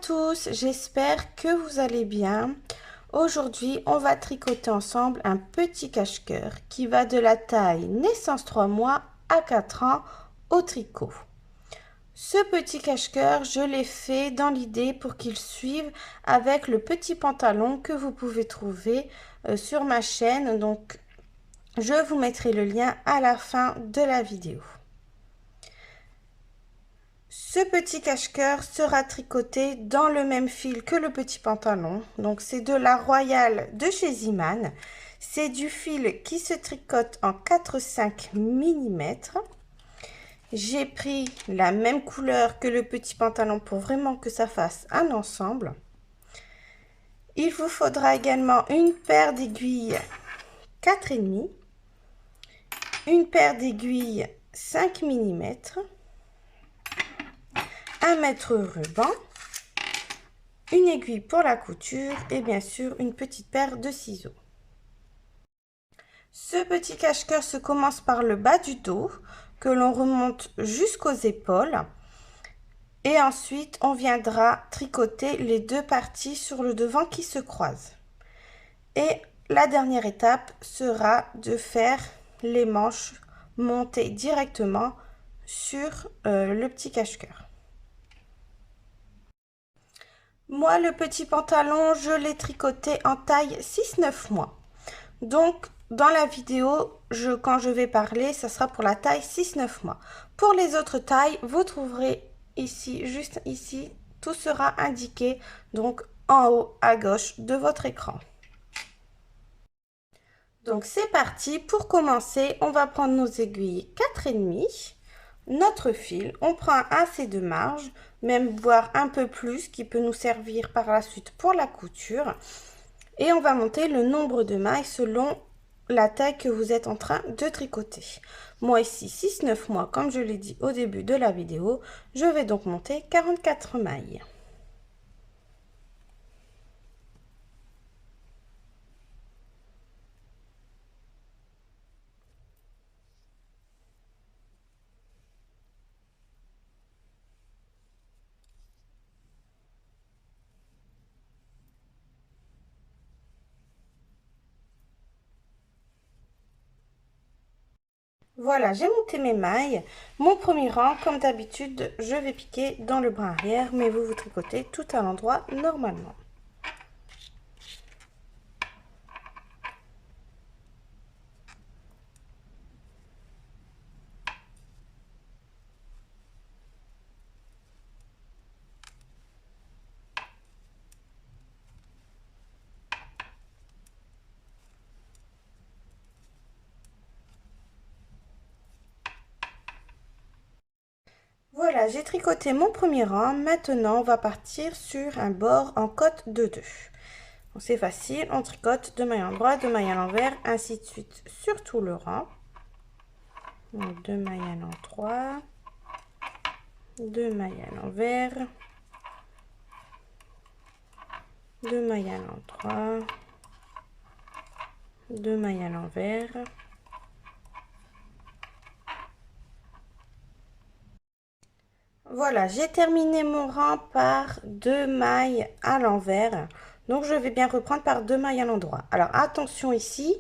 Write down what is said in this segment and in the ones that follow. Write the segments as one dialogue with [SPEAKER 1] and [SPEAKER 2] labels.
[SPEAKER 1] tous, j'espère que vous allez bien. Aujourd'hui, on va tricoter ensemble un petit cache-cœur qui va de la taille naissance 3 mois à 4 ans au tricot. Ce petit cache-cœur, je l'ai fait dans l'idée pour qu'il suive avec le petit pantalon que vous pouvez trouver sur ma chaîne. Donc, je vous mettrai le lien à la fin de la vidéo. Ce petit cache-cœur sera tricoté dans le même fil que le petit pantalon. Donc c'est de la Royale de chez Ziman. C'est du fil qui se tricote en 4-5 mm. J'ai pris la même couleur que le petit pantalon pour vraiment que ça fasse un ensemble. Il vous faudra également une paire d'aiguilles 4,5, une paire d'aiguilles 5 mm, un mètre ruban, une aiguille pour la couture et bien sûr une petite paire de ciseaux. Ce petit cache-cœur se commence par le bas du dos que l'on remonte jusqu'aux épaules et ensuite on viendra tricoter les deux parties sur le devant qui se croisent. Et la dernière étape sera de faire les manches montées directement sur le petit cache-cœur. Moi, le petit pantalon, je l'ai tricoté en taille 6-9 mois. Donc, dans la vidéo, quand je vais parler, ça sera pour la taille 6-9 mois. Pour les autres tailles, vous trouverez ici, juste ici, tout sera indiqué, donc en haut à gauche de votre écran. Donc, c'est parti. Pour commencer, on va prendre nos aiguilles 4,5. Notre fil, on prend assez de marge, même voire un peu plus, qui peut nous servir par la suite pour la couture. Et on va monter le nombre de mailles selon la taille que vous êtes en train de tricoter. Moi ici, 6-9 mois, comme je l'ai dit au début de la vidéo, je vais donc monter 44 mailles. Voilà, j'ai monté mes mailles. Mon premier rang, comme d'habitude, je vais piquer dans le bras arrière, mais vous tricotez tout à l'endroit normalement. Voilà, j'ai tricoté mon premier rang. Maintenant, on va partir sur un bord en côte de 2. C'est facile, on tricote 2 mailles à l'endroit, 2 mailles à l'envers, ainsi de suite sur tout le rang. Donc 2 mailles à l'endroit, 2 mailles à l'envers, 2 mailles à l'endroit, 2 mailles à l'envers. Voilà, j'ai terminé mon rang par 2 mailles à l'envers. Donc, je vais bien reprendre par 2 mailles à l'endroit. Alors, attention ici,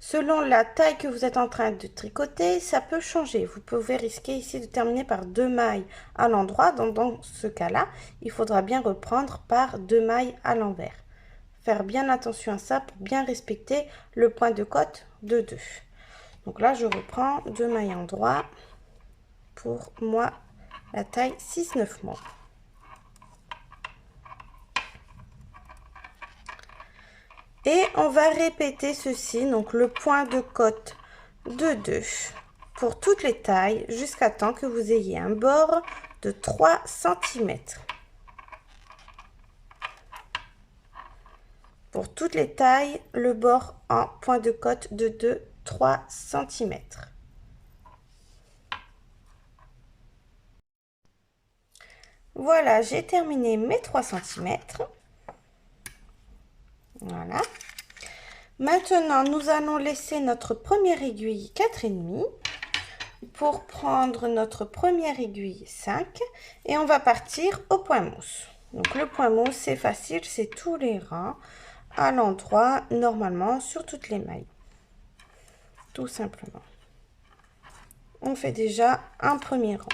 [SPEAKER 1] selon la taille que vous êtes en train de tricoter, ça peut changer. Vous pouvez risquer ici de terminer par 2 mailles à l'endroit. Donc, dans ce cas-là, il faudra bien reprendre par 2 mailles à l'envers. Faire bien attention à ça pour bien respecter le point de côte de 2. Donc là, je reprends 2 mailles à l'endroit pour moi. La taille 6-9 mois. Et on va répéter ceci, donc le point de côte de 2 pour toutes les tailles jusqu'à temps que vous ayez un bord de 3 cm. Pour toutes les tailles, le bord en point de côte de 2, 3 cm. Voilà, j'ai terminé mes 3 cm. Voilà. Maintenant, nous allons laisser notre première aiguille 4,5 pour prendre notre première aiguille 5 et on va partir au point mousse. Donc le point mousse, c'est facile, c'est tous les rangs à l'endroit, normalement, sur toutes les mailles. Tout simplement. On fait déjà un premier rang.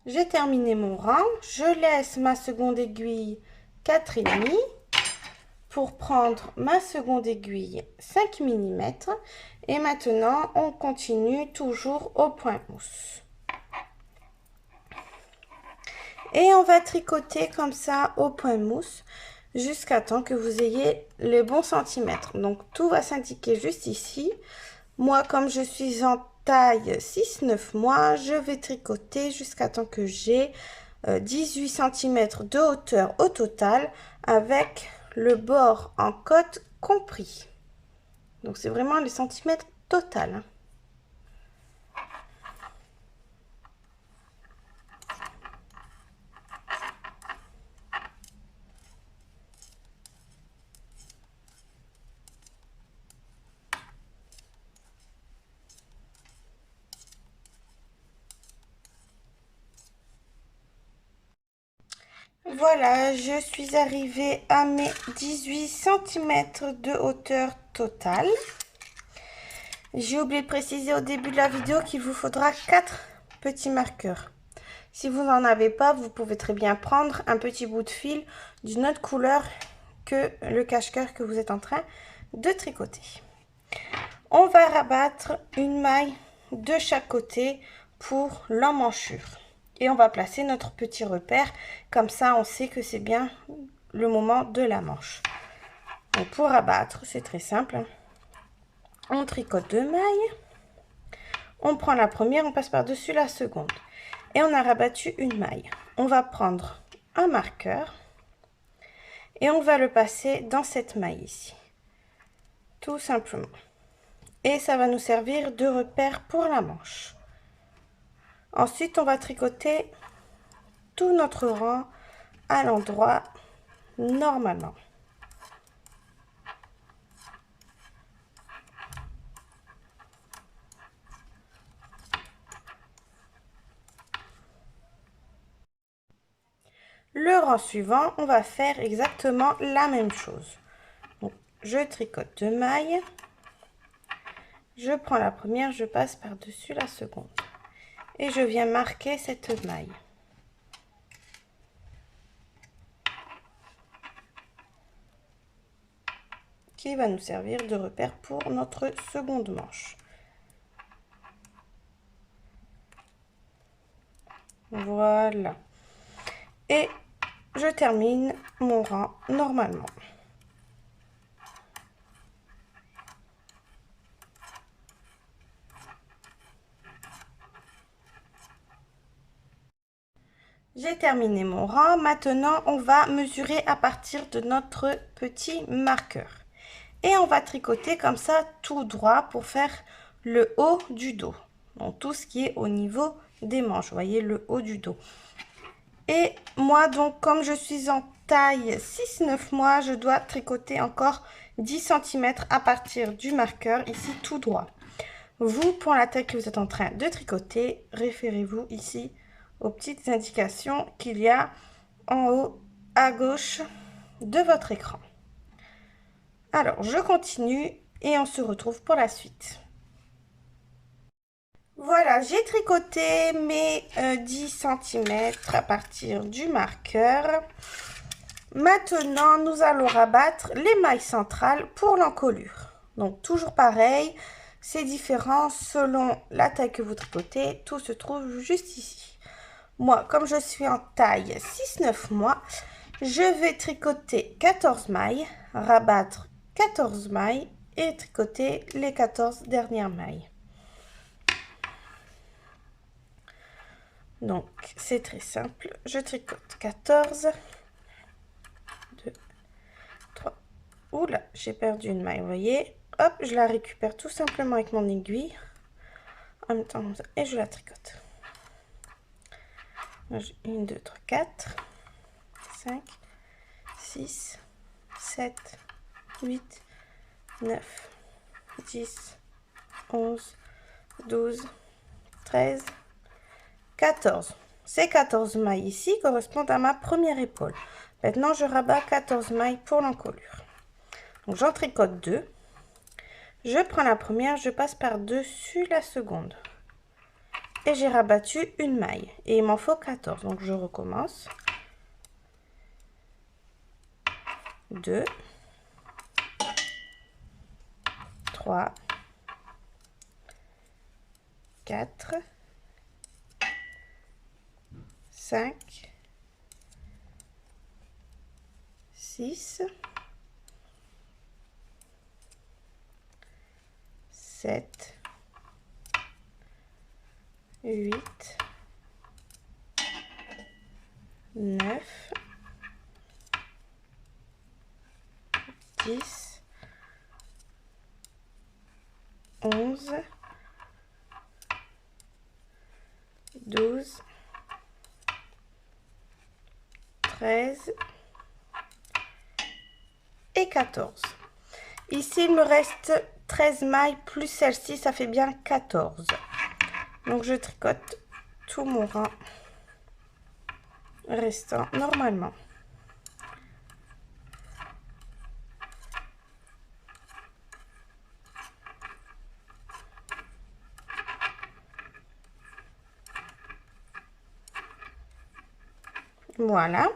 [SPEAKER 1] J'ai terminé mon rang, je laisse ma seconde aiguille 4,5 pour prendre ma seconde aiguille 5 mm et maintenant on continue toujours au point mousse. Et on va tricoter comme ça au point mousse jusqu'à temps que vous ayez les bons centimètres. Donc tout va s'indiquer juste ici. Moi, comme je suis en taille 6-9 mois, je vais tricoter jusqu'à temps que j'ai 18 cm de hauteur au total avec le bord en côte compris. Donc c'est vraiment les centimètres total, hein. Voilà, je suis arrivée à mes 18 cm de hauteur totale. J'ai oublié de préciser au début de la vidéo qu'il vous faudra 4 petits marqueurs. Si vous n'en avez pas, vous pouvez très bien prendre un petit bout de fil d'une autre couleur que le cache-cœur que vous êtes en train de tricoter. On va rabattre une maille de chaque côté pour l'emmanchure. Et on va placer notre petit repère. Comme ça, on sait que c'est bien le moment de la manche. Donc pour rabattre, c'est très simple. On tricote 2 mailles. On prend la première, on passe par-dessus la seconde. Et on a rabattu une maille. On va prendre un marqueur et on va le passer dans cette maille ici. Tout simplement. Et ça va nous servir de repère pour la manche. Ensuite, on va tricoter tout notre rang à l'endroit normalement. Le rang suivant, on va faire exactement la même chose. Donc, je tricote 2 mailles. Je prends la première, je passe par-dessus la seconde. Et je viens marquer cette maille. Qui va nous servir de repère pour notre seconde manche. Voilà. Et je termine mon rang normalement. J'ai terminé mon rang. Maintenant, on va mesurer à partir de notre petit marqueur. Et on va tricoter comme ça tout droit pour faire le haut du dos. Donc tout ce qui est au niveau des manches. Vous voyez le haut du dos. Et moi, donc, comme je suis en taille 6-9 mois, je dois tricoter encore 10 cm à partir du marqueur, ici tout droit. Vous, pour la taille que vous êtes en train de tricoter, référez-vous ici aux petites indications qu'il y a en haut à gauche de votre écran. Alors, je continue et on se retrouve pour la suite. Voilà, j'ai tricoté mes 10 cm à partir du marqueur. Maintenant, nous allons rabattre les mailles centrales pour l'encolure. Donc, toujours pareil, c'est différent selon la taille que vous tricotez. Tout se trouve juste ici. Moi, comme je suis en taille 6-9 mois, je vais tricoter 14 mailles, rabattre 14 mailles et tricoter les 14 dernières mailles. Donc, c'est très simple. Je tricote 14, 2, 3. Oula, j'ai perdu une maille, vous voyez. Hop, je la récupère tout simplement avec mon aiguille. En même temps, comme ça, et je la tricote. 1, 2, 3, 4, 5, 6, 7, 8, 9, 10, 11, 12, 13, 14. Ces 14 mailles ici correspondent à ma première épaule. Maintenant, je rabats 14 mailles pour l'encolure. Donc, j'en tricote 2. Je prends la première, je passe par-dessus la seconde. Et j'ai rabattu une maille. Et il m'en faut 14. Donc, je recommence. 2, 3, 4, 5, 6, 7, 8, 9, 10, 11, 12, 13 et 14. Ici, il me reste 13 mailles plus celle-ci, ça fait bien 14. Donc, je tricote tout mon rang restant normalement. Voilà.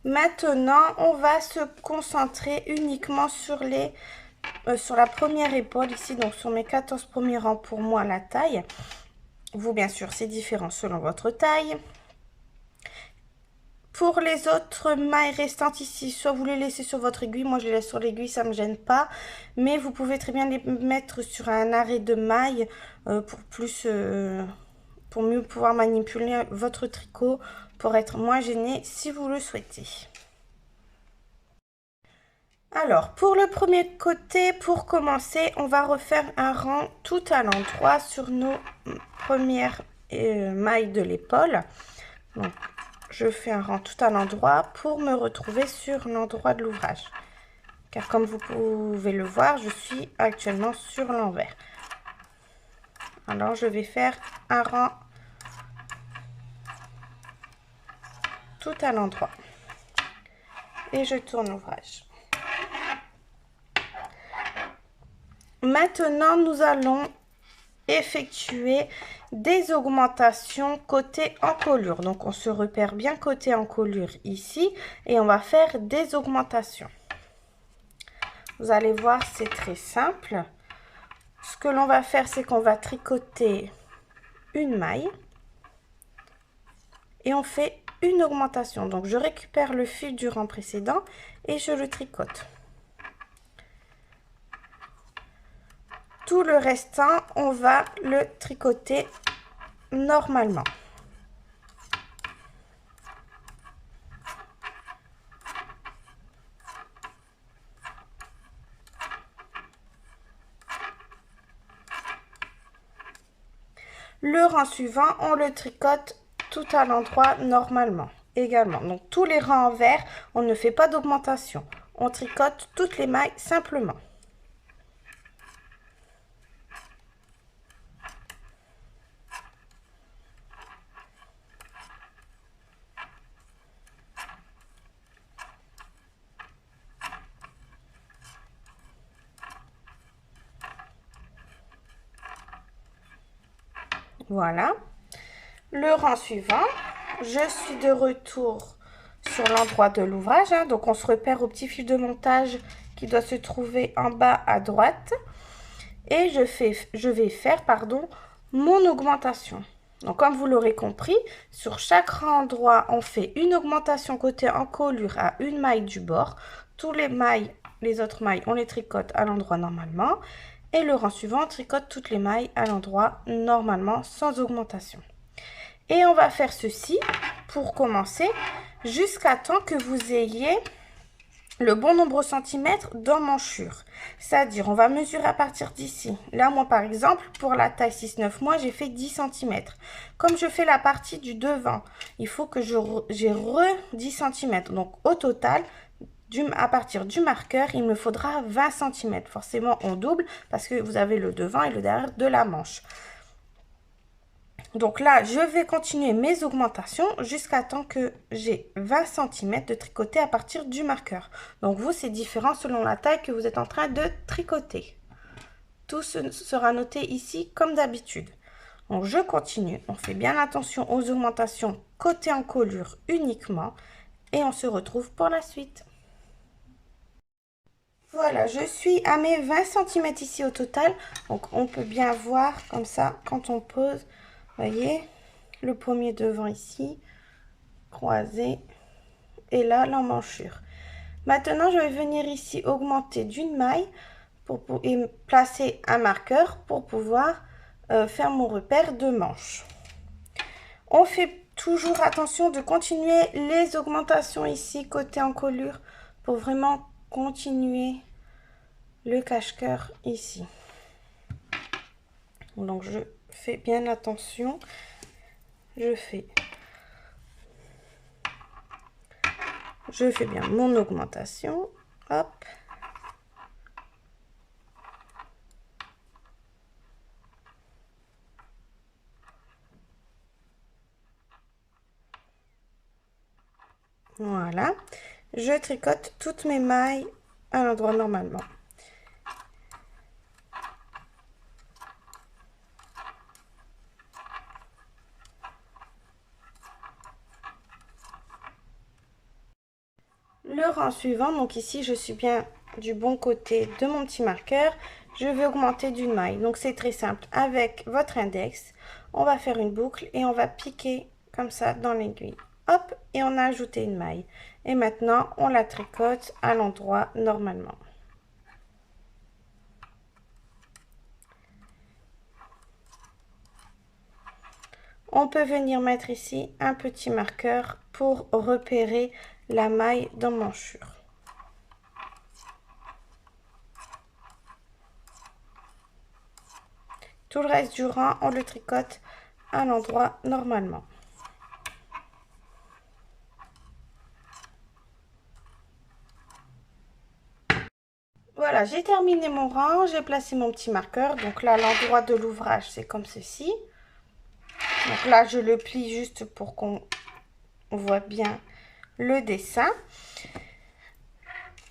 [SPEAKER 1] Maintenant, on va se concentrer uniquement sur sur la première épaule ici, donc sur mes 14 premiers rangs pour moi la taille. Vous, bien sûr, c'est différent selon votre taille. Pour les autres mailles restantes ici, soit vous les laissez sur votre aiguille, moi je les laisse sur l'aiguille, ça ne me gêne pas. Mais vous pouvez très bien les mettre sur un arrêt de maille pour mieux pouvoir manipuler votre tricot, pour être moins gêné si vous le souhaitez. Alors, pour le premier côté, pour commencer, on va refaire un rang tout à l'endroit sur nos premières mailles de l'épaule. Donc, je fais un rang tout à l'endroit pour me retrouver sur l'endroit de l'ouvrage. Car comme vous pouvez le voir, je suis actuellement sur l'envers. Alors, je vais faire un rang tout à l'endroit. Et je tourne l'ouvrage. Maintenant, nous allons effectuer des augmentations côté encolure. Donc, on se repère bien côté encolure ici et on va faire des augmentations. Vous allez voir, c'est très simple. Ce que l'on va faire, c'est qu'on va tricoter une maille et on fait une augmentation. Donc, je récupère le fil du rang précédent et je le tricote. Tout le restant, on va le tricoter normalement. Le rang suivant, on le tricote tout à l'endroit normalement également. Donc tous les rangs en vert, on ne fait pas d'augmentation. On tricote toutes les mailles simplement. Voilà. Le rang suivant, je suis de retour sur l'endroit de l'ouvrage. Donc, on se repère au petit fil de montage qui doit se trouver en bas à droite. Et je vais faire mon augmentation. Donc, comme vous l'aurez compris, sur chaque endroit, on fait une augmentation côté encolure à une maille du bord. Tous les autres mailles, on les tricote à l'endroit normalement. Et le rang suivant, on tricote toutes les mailles à l'endroit normalement, sans augmentation. Et on va faire ceci pour commencer jusqu'à temps que vous ayez le bon nombre de centimètres d'emmanchure. C'est-à-dire, on va mesurer à partir d'ici. Là, moi, par exemple, pour la taille 6-9 mois, j'ai fait 10 cm. Comme je fais la partie du devant, il faut que j'ai 10 cm. Donc, au total, à partir du marqueur, il me faudra 20 cm. Forcément, on double parce que vous avez le devant et le derrière de la manche. Donc là, je vais continuer mes augmentations jusqu'à temps que j'ai 20 cm de tricoter à partir du marqueur. Donc vous, c'est différent selon la taille que vous êtes en train de tricoter. Tout sera noté ici comme d'habitude. Donc je continue. On fait bien attention aux augmentations côté encolure uniquement. Et on se retrouve pour la suite. Voilà, je suis à mes 20 cm ici au total. Donc on peut bien voir comme ça quand on pose. Voyez, le premier devant ici, croisé, et là l'emmanchure. Maintenant, je vais venir ici augmenter d'une maille et placer un marqueur pour pouvoir faire mon repère de manche. On fait toujours attention de continuer les augmentations ici côté encolure pour vraiment continuer le cache-cœur ici. Donc je fais bien attention. Je fais bien mon augmentation. Hop. Voilà. Je tricote toutes mes mailles à l'endroit normalement. Le rang suivant, donc ici je suis bien du bon côté de mon petit marqueur, je vais augmenter d'une maille. Donc c'est très simple, avec votre index, on va faire une boucle et on va piquer comme ça dans l'aiguille. Hop, et on a ajouté une maille. Et maintenant, on la tricote à l'endroit normalement. On peut venir mettre ici un petit marqueur pour repérer la maille d'emmanchure. Tout le reste du rang, on le tricote à l'endroit normalement. Voilà, j'ai terminé mon rang, j'ai placé mon petit marqueur. Donc là, l'endroit de l'ouvrage, c'est comme ceci. Donc là, je le plie juste pour qu'on voit bien le dessin.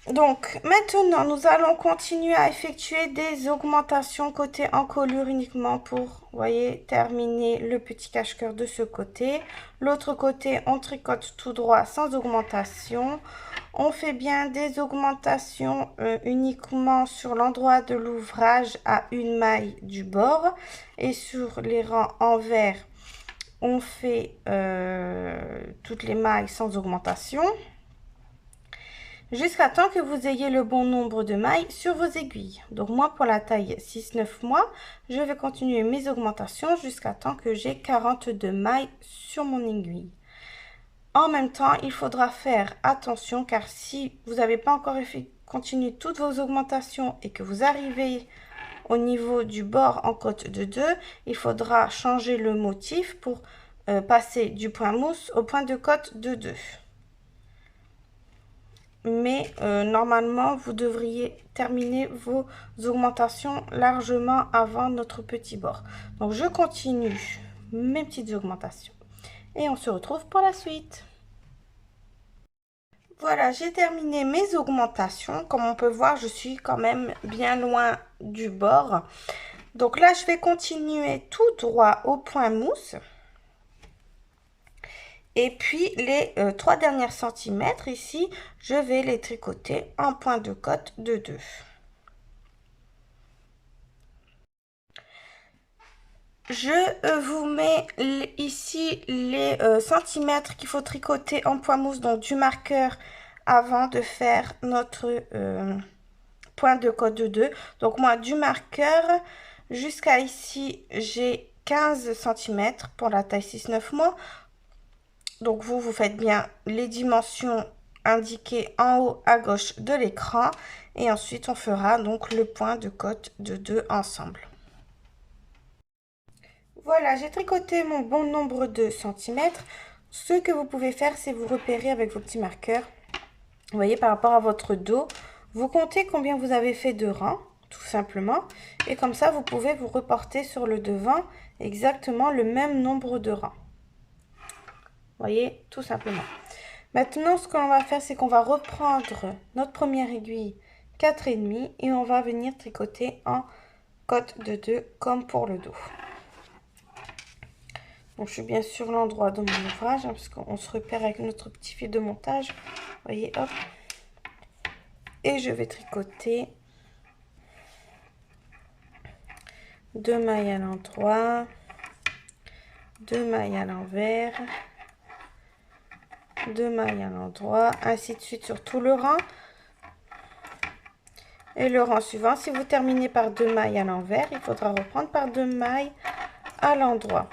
[SPEAKER 1] Donc maintenant, nous allons continuer à effectuer des augmentations côté encolure uniquement pour, vous voyez, terminer le petit cache-cœur de ce côté. L'autre côté, on tricote tout droit sans augmentation. On fait bien des augmentations uniquement sur l'endroit de l'ouvrage à une maille du bord. Et sur les rangs envers, on fait toutes les mailles sans augmentation. Jusqu'à temps que vous ayez le bon nombre de mailles sur vos aiguilles. Donc moi, pour la taille 6-9 mois, je vais continuer mes augmentations jusqu'à temps que j'ai 42 mailles sur mon aiguille. En même temps, il faudra faire attention car si vous n'avez pas encore continué toutes vos augmentations et que vous arrivez au niveau du bord en côte de 2, il faudra changer le motif pour passer du point mousse au point de côte de 2. Mais normalement, vous devriez terminer vos augmentations largement avant notre petit bord. Donc, je continue mes petites augmentations et on se retrouve pour la suite. Voilà, j'ai terminé mes augmentations. Comme on peut voir, je suis quand même bien loin du bord. Donc là, je vais continuer tout droit au point mousse. Et puis les 3 derniers centimètres ici, je vais les tricoter en point de côte de 2. Je vous mets ici les centimètres qu'il faut tricoter en point mousse, donc du marqueur avant de faire notre point de côte de 2. Donc moi du marqueur jusqu'à ici, j'ai 15 cm pour la taille 6-9 mois. Donc vous faites bien les dimensions indiquées en haut à gauche de l'écran. Et ensuite, on fera donc le point de côte de 2 ensemble. Voilà, j'ai tricoté mon bon nombre de centimètres. Ce que vous pouvez faire, c'est vous repérer avec vos petits marqueurs Vous voyez, par rapport à votre dos, vous comptez combien vous avez fait de rangs, tout simplement. Et comme ça, vous pouvez vous reporter sur le devant exactement le même nombre de rangs. Vous voyez, tout simplement. Maintenant, ce qu'on va faire, c'est qu'on va reprendre notre première aiguille 4,5 et on va venir tricoter en côte de 2 comme pour le dos. Donc, je suis bien sur l'endroit de mon ouvrage, hein, parce qu'on se repère avec notre petit fil de montage. Vous voyez, hop. Et je vais tricoter 2 mailles à l'endroit, 2 mailles à l'envers, 2 mailles à l'endroit, ainsi de suite sur tout le rang. Et le rang suivant, si vous terminez par 2 mailles à l'envers, il faudra reprendre par 2 mailles à l'endroit.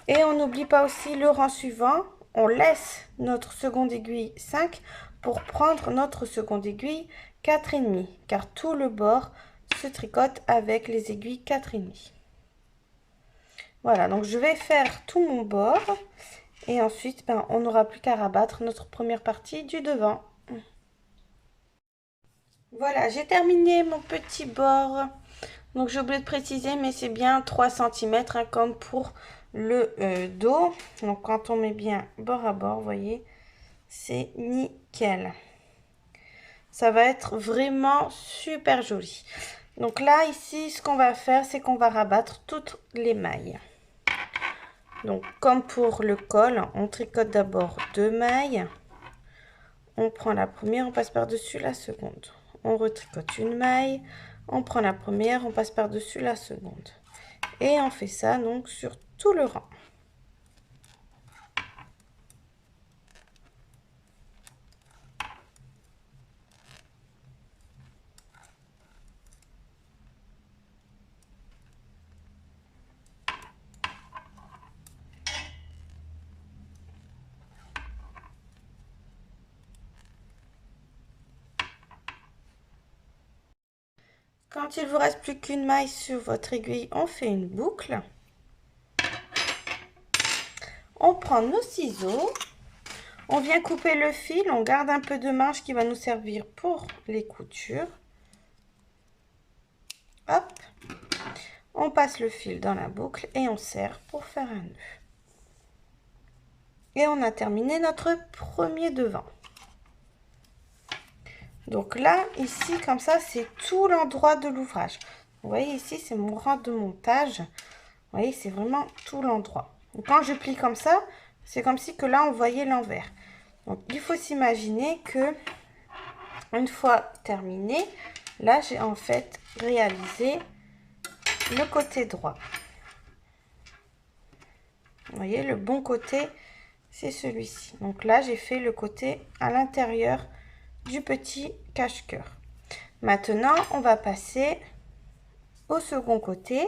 [SPEAKER 1] Et on n'oublie pas aussi le rang suivant, on laisse notre seconde aiguille 5 pour prendre notre seconde aiguille 4,5, car tout le bord se tricote avec les aiguilles 4,5. Voilà, donc je vais faire tout mon bord et ensuite on n'aura plus qu'à rabattre notre première partie du devant. Voilà, j'ai terminé mon petit bord. Donc j'ai oublié de préciser, mais c'est bien 3 cm hein, comme pour le dos. Donc quand on met bien bord à bord, vous voyez, c'est nickel. Ça va être vraiment super joli. Donc là, ici, ce qu'on va faire, c'est qu'on va rabattre toutes les mailles. Donc comme pour le col, on tricote d'abord 2 mailles. On prend la première, on passe par-dessus la seconde. On retricote une maille, on prend la première, on passe par-dessus la seconde. Et on fait ça donc sur tout le rang. Quand il vous reste plus qu'une maille sur votre aiguille, on fait une boucle. On prend nos ciseaux, on vient couper le fil, on garde un peu de marge qui va nous servir pour les coutures. Hop, on passe le fil dans la boucle et on serre pour faire un nœud. Et on a terminé notre premier devant. Donc là, ici, comme ça, c'est tout l'endroit de l'ouvrage. Vous voyez, ici, c'est mon rang de montage. Vous voyez, c'est vraiment tout l'endroit. Quand je plie comme ça, c'est comme si que là, on voyait l'envers. Donc, il faut s'imaginer que, une fois terminé, là, j'ai en fait réalisé le côté droit. Vous voyez, le bon côté, c'est celui-ci. Donc là, j'ai fait le côté à l'intérieur du petit cache-cœur. Maintenant, on va passer au second côté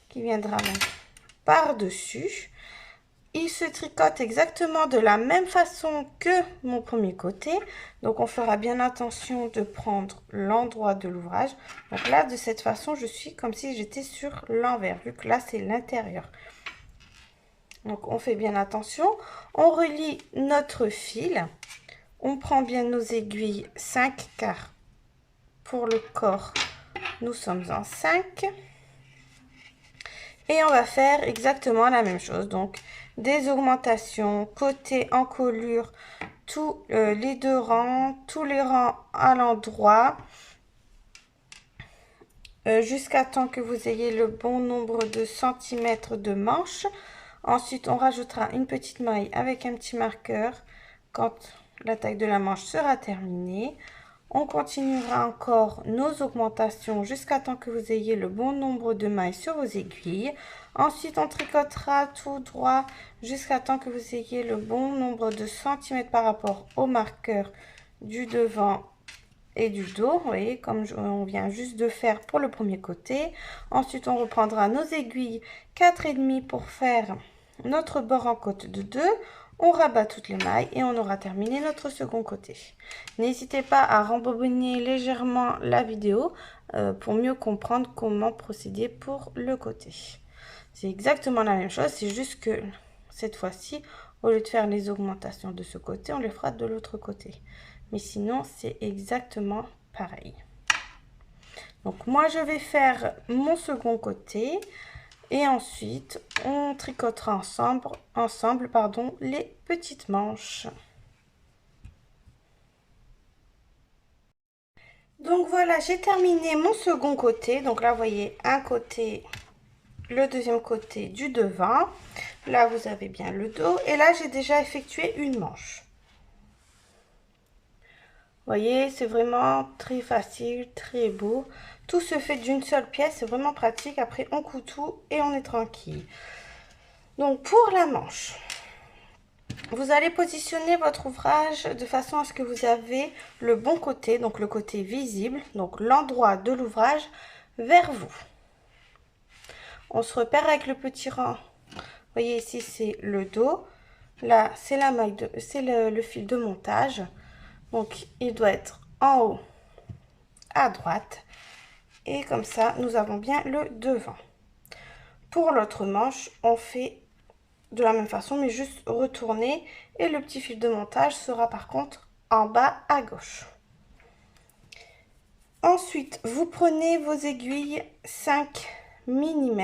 [SPEAKER 1] qui viendra par-dessus. Il se tricote exactement de la même façon que mon premier côté. Donc, on fera bien attention de prendre l'endroit de l'ouvrage. Donc là, de cette façon, je suis comme si j'étais sur l'envers, vu que là, c'est l'intérieur. Donc, on fait bien attention. On relie notre fil. On prend bien nos aiguilles 5 car pour le corps, nous sommes en 5. Et on va faire exactement la même chose. Donc, des augmentations côté encolure, tous les deux rangs, tous les rangs à l'endroit, jusqu'à temps que vous ayez le bon nombre de centimètres de manche. Ensuite, on rajoutera une petite maille avec un petit marqueur quand la taille de la manche sera terminée. On continuera encore nos augmentations jusqu'à temps que vous ayez le bon nombre de mailles sur vos aiguilles. Ensuite, on tricotera tout droit jusqu'à temps que vous ayez le bon nombre de centimètres par rapport au marqueur du devant et du dos. Vous voyez, comme on vient juste de faire pour le premier côté. Ensuite, on reprendra nos aiguilles 4,5 pour faire notre bord en côte de 2. On rabat toutes les mailles et on aura terminé notre second côté. N'hésitez pas à rembobiner légèrement la vidéo pour mieux comprendre comment procéder pour le côté. C'est exactement la même chose, c'est juste que cette fois-ci, au lieu de faire les augmentations de ce côté, on les fera de l'autre côté. mais sinon c'est exactement pareil. Donc moi je vais faire mon second côté et ensuite on tricotera ensemble les petites manches. Donc voilà, j'ai terminé mon second côté. Donc là vous voyez un côté, le deuxième côté du devant. Là vous avez bien le dos et là j'ai déjà effectué une manche. Vous voyez, c'est vraiment très facile, très beau. Tout se fait d'une seule pièce, c'est vraiment pratique. Après, on coud tout et on est tranquille. Donc, pour la manche, vous allez positionner votre ouvrage de façon à ce que vous avez le bon côté, donc le côté visible, donc l'endroit de l'ouvrage vers vous. On se repère avec le petit rang. Vous voyez ici, c'est le dos. Là, c'est la maille c'est le fil de montage. Donc, il doit être en haut à droite. Et comme ça, nous avons bien le devant. Pour l'autre manche, on fait de la même façon, mais juste retourner. Et le petit fil de montage sera par contre en bas à gauche. Ensuite, vous prenez vos aiguilles 5 mm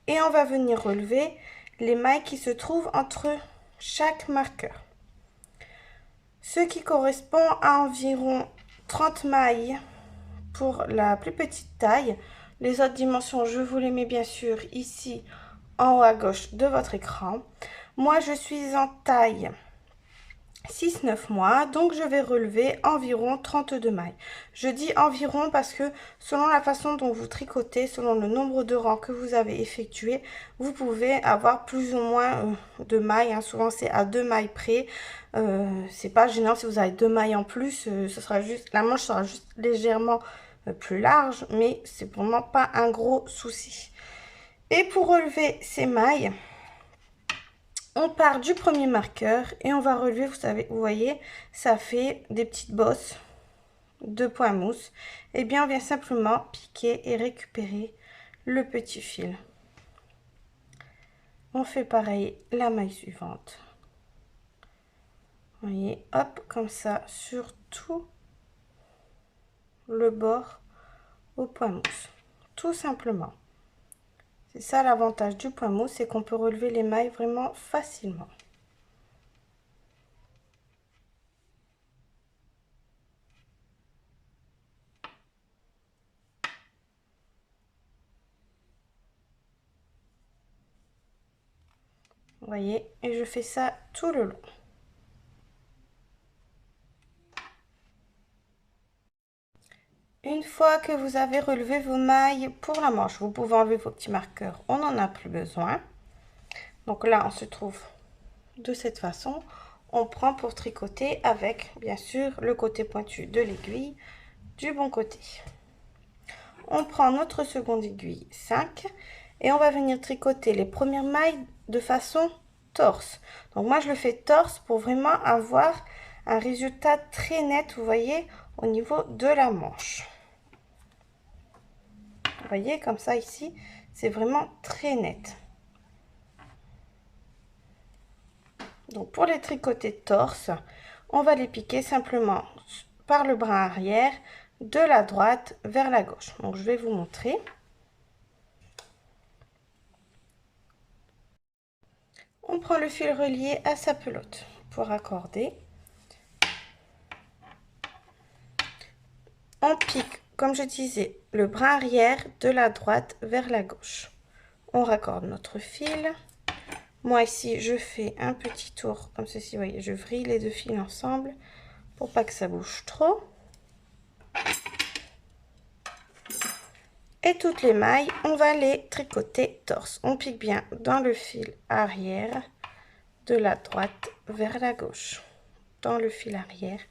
[SPEAKER 1] et on va venir relever les mailles qui se trouvent entre chaque marqueur. Ce qui correspond à environ 30 mailles pour la plus petite taille. Les autres dimensions, je vous les mets bien sûr ici en haut à gauche de votre écran. Moi, je suis en taille 6-9 mois, donc je vais relever environ 32 mailles. Je dis environ parce que selon la façon dont vous tricotez, selon le nombre de rangs que vous avez effectué, vous pouvez avoir plus ou moins de mailles. Hein. Souvent, c'est à 2 mailles près. C'est pas gênant si vous avez 2 mailles en plus. Ce sera juste, la manche sera juste légèrement plus large, mais c'est vraiment pas un gros souci. Et pour relever ces mailles, on part du premier marqueur et on va relever, vous voyez, ça fait des petites bosses de point mousse. Et bien, on vient simplement piquer et récupérer le petit fil. On fait pareil la maille suivante. Vous voyez, hop, comme ça, sur tout le bord au point mousse. Tout simplement. C'est ça l'avantage du point mousse, c'est qu'on peut relever les mailles vraiment facilement. Vous voyez, et je fais ça tout le long. Une fois que vous avez relevé vos mailles pour la manche, vous pouvez enlever vos petits marqueurs, on n'en a plus besoin. Donc là, on se trouve de cette façon. On prend pour tricoter avec, bien sûr, le côté pointu de l'aiguille du bon côté. On prend notre seconde aiguille 5 et on va venir tricoter les premières mailles de façon torse. Donc moi, je le fais torse pour vraiment avoir un résultat très net, vous voyez, au niveau de la manche. Vous voyez, comme ça ici, c'est vraiment très net. Donc pour les tricoter torse, on va les piquer simplement par le bras arrière de la droite vers la gauche. Donc je vais vous montrer. On prend le fil relié à sa pelote pour raccorder. On pique, comme je disais, le bras arrière de la droite vers la gauche. On raccorde notre fil. Moi ici, je fais un petit tour comme ceci. Vous voyez, je vrille les deux fils ensemble pour pas que ça bouge trop. Et toutes les mailles, on va les tricoter torse. On pique bien dans le fil arrière de la droite vers la gauche. Dans le fil arrière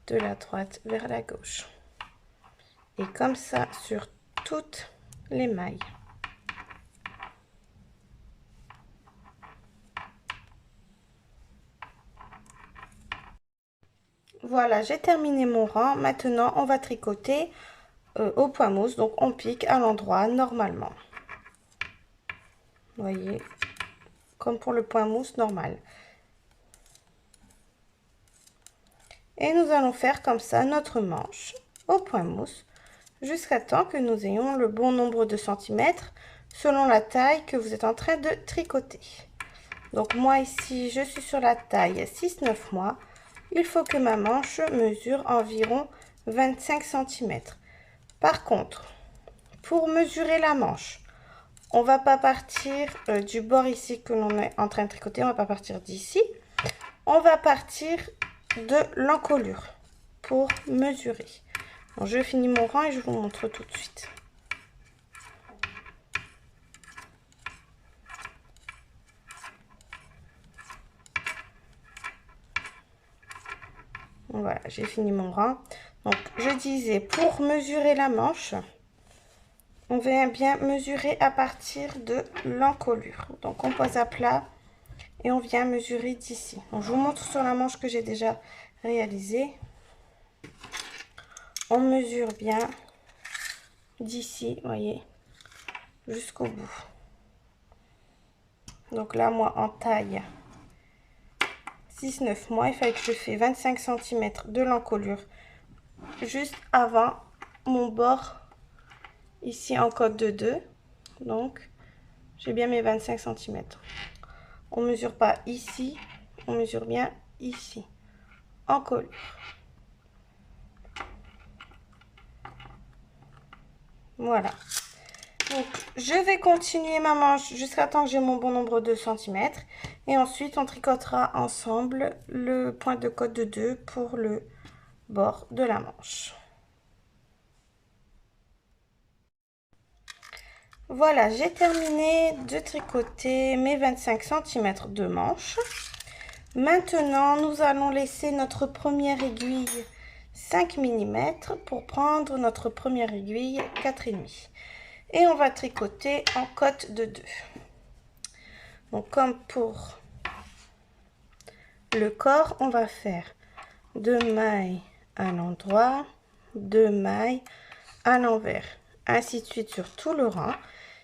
[SPEAKER 1] de la droite vers la gauche. Et comme ça sur toutes les mailles. Voilà, j'ai terminé mon rang. Maintenant, on va tricoter au point mousse. Donc, on pique à l'endroit normalement. Vous voyez, comme pour le point mousse normal. Et nous allons faire comme ça notre manche au point mousse jusqu'à temps que nous ayons le bon nombre de centimètres selon la taille que vous êtes en train de tricoter. Donc moi ici, je suis sur la taille 6-9 mois. Il faut que ma manche mesure environ 25 cm. Par contre, pour mesurer la manche, on va pas partir du bord ici que l'on est en train de tricoter, on va pas partir d'ici. On va partir de l'encolure pour mesurer. Donc, je finis mon rang et je vous montre tout de suite. Voilà, j'ai fini mon rang. Donc, je disais, pour mesurer la manche, on vient bien mesurer à partir de l'encolure. Donc, on pose à plat et on vient mesurer d'ici. Donc, je vous montre sur la manche que j'ai déjà réalisée. On mesure bien d'ici, voyez, jusqu'au bout. Donc là, moi, en taille 6-9 mois, il fallait que je fasse 25 cm de l'encolure juste avant mon bord ici en côte de 2. Donc, j'ai bien mes 25 cm. On mesure pas ici, on mesure bien ici, encolure. Voilà. Donc, je vais continuer ma manche jusqu'à temps que j'ai mon bon nombre de centimètres. Et ensuite, on tricotera ensemble le point de côte de 2 pour le bord de la manche. Voilà, j'ai terminé de tricoter mes 25 cm de manche. Maintenant, nous allons laisser notre première aiguille 5 mm pour prendre notre première aiguille 4,5. Et on va tricoter en côte de 2. Donc comme pour le corps, on va faire 2 mailles à l'endroit, 2 mailles à l'envers, ainsi de suite sur tout le rang.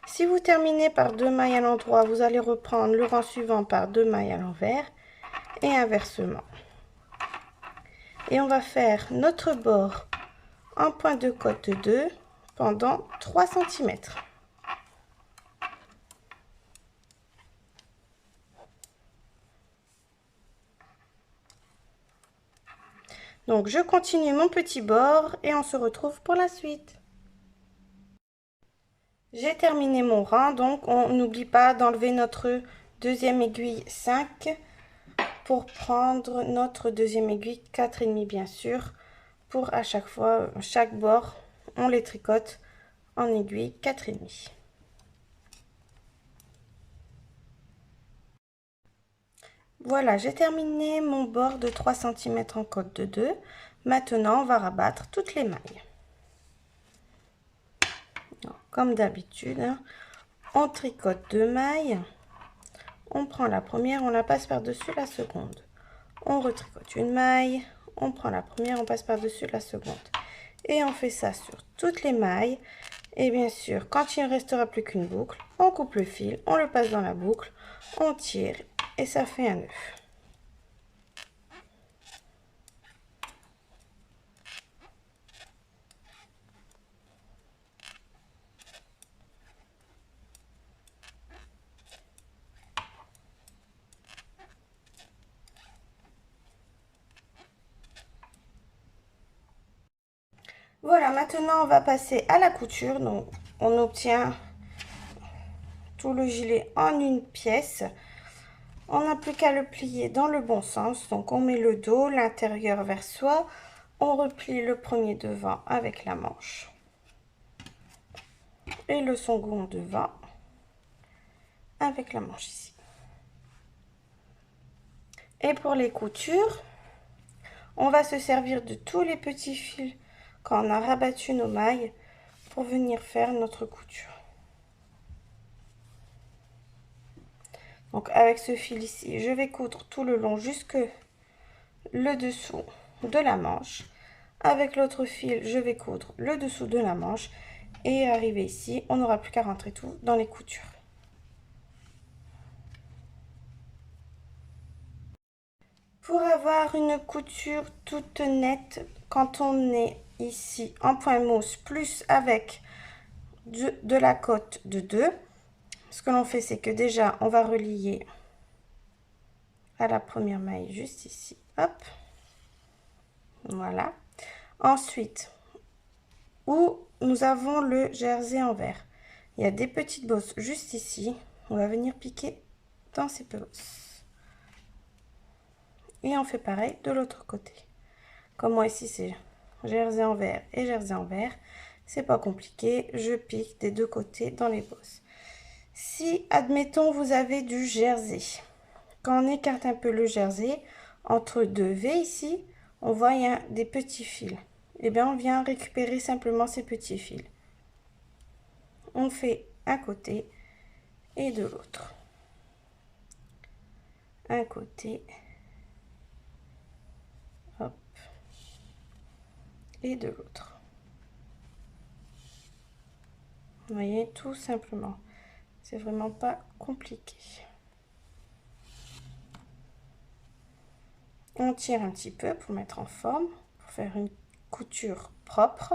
[SPEAKER 1] Si vous terminez par 2 mailles à l'endroit, vous allez reprendre le rang suivant par 2 mailles à l'envers et inversement. Et on va faire notre bord en point de côte de 2 pendant 3 cm. Donc je continue mon petit bord et on se retrouve pour la suite. J'ai terminé mon rang, donc on n'oublie pas d'enlever notre deuxième aiguille 5 pour prendre notre deuxième aiguille 4,5 bien sûr. Pour à chaque fois, chaque bord, on les tricote en aiguille 4,5. Voilà, j'ai terminé mon bord de 3 cm en côte de 2. Maintenant, on va rabattre toutes les mailles. Comme d'habitude, on tricote 2 mailles. On prend la première, on la passe par-dessus la seconde. On retricote une maille, on prend la première, on passe par-dessus la seconde. Et on fait ça sur toutes les mailles. Et bien sûr, quand il ne restera plus qu'une boucle, on coupe le fil, on le passe dans la boucle, on tire et ça fait un nœud. Voilà, maintenant on va passer à la couture. Donc on obtient tout le gilet en une pièce. On n'a plus qu'à le plier dans le bon sens. Donc on met le dos, l'intérieur vers soi. On replie le premier devant avec la manche. Et le second devant avec la manche ici. Et pour les coutures, on va se servir de tous les petits fils quand on a rabattu nos mailles pour venir faire notre couture. Donc avec ce fil ici, je vais coudre tout le long jusque le dessous de la manche. Avec l'autre fil, je vais coudre le dessous de la manche et arriver ici, on n'aura plus qu'à rentrer tout dans les coutures. Pour avoir une couture toute nette, quand on est ici en point mousse, plus avec de la cotte de 2, ce que l'on fait, c'est que déjà, on va relier à la première maille juste ici. Hop. Voilà. Ensuite, où nous avons le jersey envers, il y a des petites bosses juste ici. On va venir piquer dans ces bosses. Et on fait pareil de l'autre côté. Comme moi ici, c'est jersey envers et jersey envers. C'est pas compliqué. Je pique des deux côtés dans les bosses. Si, admettons, vous avez du jersey, quand on écarte un peu le jersey, entre deux V ici, on voit il y a des petits fils. Et bien, on vient récupérer simplement ces petits fils. On fait un côté et de l'autre. Un côté. Hop. Et de l'autre. Vous voyez, tout simplement. C'est vraiment pas compliqué. On tire un petit peu pour mettre en forme, pour faire une couture propre.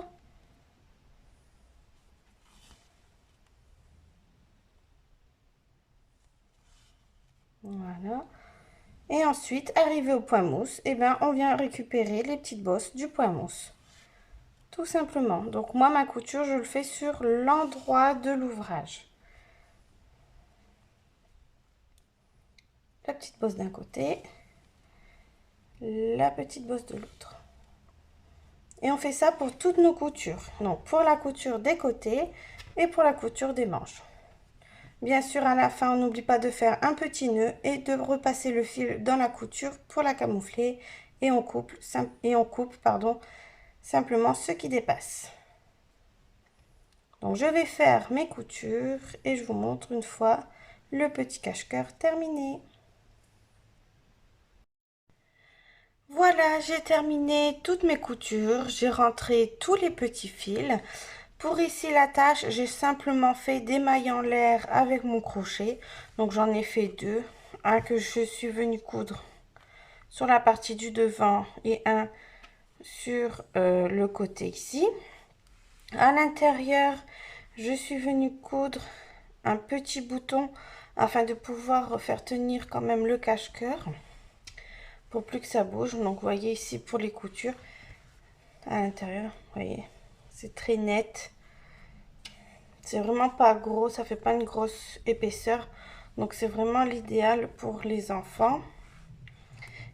[SPEAKER 1] Voilà. Et ensuite, arrivé au point mousse, et ben, on vient récupérer les petites bosses du point mousse. Tout simplement. Donc moi, ma couture, je le fais sur l'endroit de l'ouvrage. La petite bosse d'un côté, la petite bosse de l'autre. Et on fait ça pour toutes nos coutures. Donc pour la couture des côtés et pour la couture des manches. Bien sûr, à la fin, on n'oublie pas de faire un petit nœud et de repasser le fil dans la couture pour la camoufler. Et on coupe, simplement ce qui dépasse. Donc je vais faire mes coutures et je vous montre une fois le petit cache-cœur terminé. Voilà, j'ai terminé toutes mes coutures, j'ai rentré tous les petits fils. Pour ici la tâche, j'ai simplement fait des mailles en l'air avec mon crochet. Donc j'en ai fait deux, un que je suis venue coudre sur la partie du devant et un sur le côté ici. À l'intérieur, je suis venue coudre un petit bouton afin de pouvoir faire tenir quand même le cache-cœur pour plus que ça bouge. Donc vous voyez ici pour les coutures à l'intérieur, vous voyez, c'est très net, c'est vraiment pas gros, ça fait pas une grosse épaisseur, donc c'est vraiment l'idéal pour les enfants.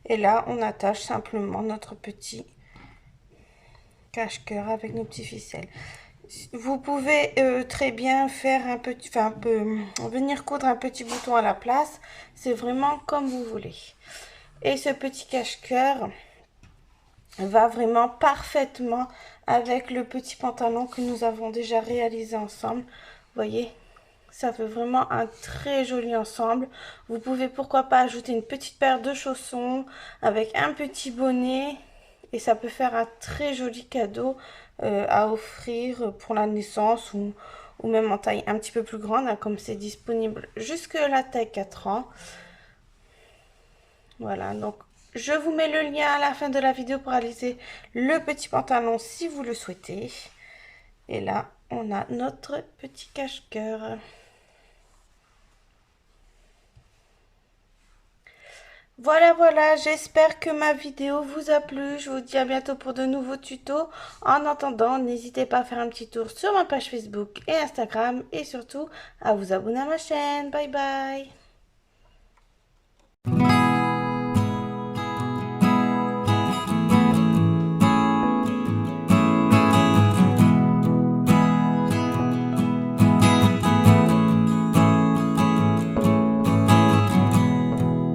[SPEAKER 1] Et là on attache simplement notre petit cache-cœur avec nos petits ficelles. Vous pouvez très bien faire un petit, venir coudre un petit bouton à la place, c'est vraiment comme vous voulez. Et ce petit cache-cœur va vraiment parfaitement avec le petit pantalon que nous avons déjà réalisé ensemble. Vous voyez, ça fait vraiment un très joli ensemble. Vous pouvez pourquoi pas ajouter une petite paire de chaussons avec un petit bonnet et ça peut faire un très joli cadeau à offrir pour la naissance ou même en taille un petit peu plus grande, hein, comme c'est disponible jusque la taille 4 ans. Voilà, donc je vous mets le lien à la fin de la vidéo pour réaliser le petit pantalon si vous le souhaitez. Et là, on a notre petit cache-cœur. Voilà, voilà, j'espère que ma vidéo vous a plu. Je vous dis à bientôt pour de nouveaux tutos. En attendant, n'hésitez pas à faire un petit tour sur ma page Facebook et Instagram. Et surtout, à vous abonner à ma chaîne. Bye bye.